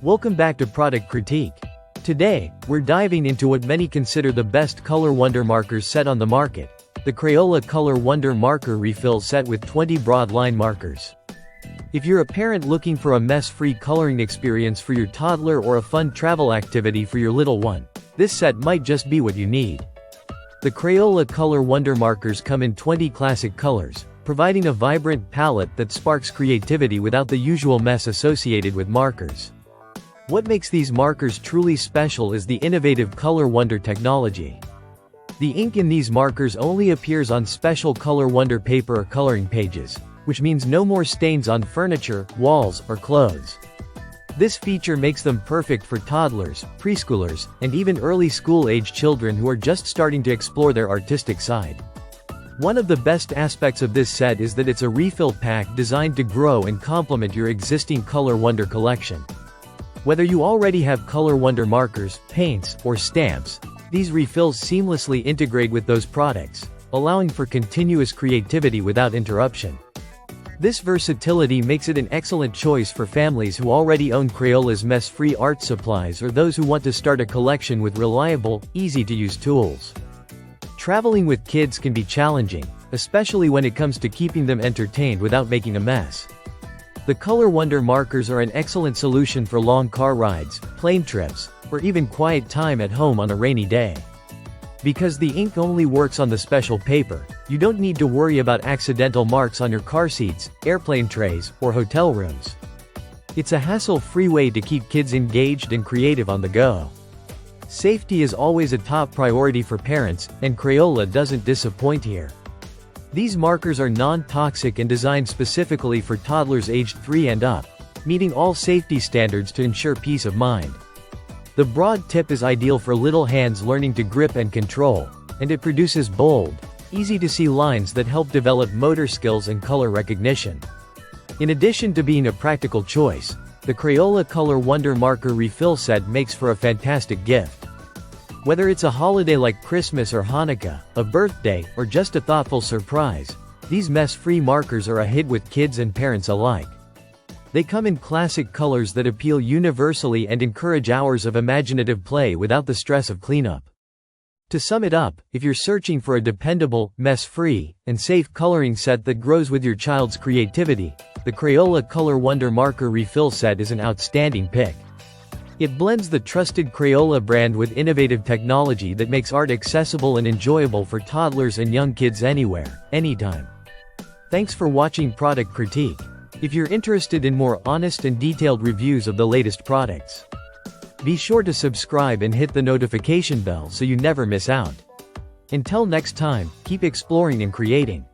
Welcome back to Product Critique. Today, we're diving into what many consider the best Color Wonder markers set on the market, the Crayola Color Wonder Marker Refill Set with 20 broad line markers. If you're a parent looking for a mess-free coloring experience for your toddler or a fun travel activity for your little one, this set might just be what you need. The Crayola Color Wonder markers come in 20 classic colors, providing a vibrant palette that sparks creativity without the usual mess associated with markers. What makes these markers truly special is the innovative Color Wonder technology. The ink in these markers only appears on special Color Wonder paper or coloring pages, which means no more stains on furniture, walls, or clothes. This feature makes them perfect for toddlers, preschoolers, and even early school-age children who are just starting to explore their artistic side. One of the best aspects of this set is that it's a refill pack designed to grow and complement your existing Color Wonder collection. Whether you already have Color Wonder markers, paints, or stamps, these refills seamlessly integrate with those products, allowing for continuous creativity without interruption. This versatility makes it an excellent choice for families who already own Crayola's mess-free art supplies or those who want to start a collection with reliable, easy-to-use tools. Traveling with kids can be challenging, especially when it comes to keeping them entertained without making a mess. The Color Wonder markers are an excellent solution for long car rides, plane trips, or even quiet time at home on a rainy day. Because the ink only works on the special paper, you don't need to worry about accidental marks on your car seats, airplane trays, or hotel rooms. It's a hassle-free way to keep kids engaged and creative on the go. Safety is always a top priority for parents, and Crayola doesn't disappoint here. These markers are non-toxic and designed specifically for toddlers aged 3 and up, meeting all safety standards to ensure peace of mind. The broad tip is ideal for little hands learning to grip and control, and it produces bold, easy-to-see lines that help develop motor skills and color recognition. In addition to being a practical choice, the Crayola Color Wonder Marker Refill Set makes for a fantastic gift. Whether it's a holiday like Christmas or Hanukkah, a birthday, or just a thoughtful surprise, these mess-free markers are a hit with kids and parents alike. They come in classic colors that appeal universally and encourage hours of imaginative play without the stress of cleanup. To sum it up, if you're searching for a dependable, mess-free, and safe coloring set that grows with your child's creativity, the Crayola Color Wonder Marker Refill Set is an outstanding pick. It blends the trusted Crayola brand with innovative technology that makes art accessible and enjoyable for toddlers and young kids anywhere, anytime. Thanks for watching Product Critique. If you're interested in more honest and detailed reviews of the latest products, be sure to subscribe and hit the notification bell so you never miss out. Until next time, keep exploring and creating.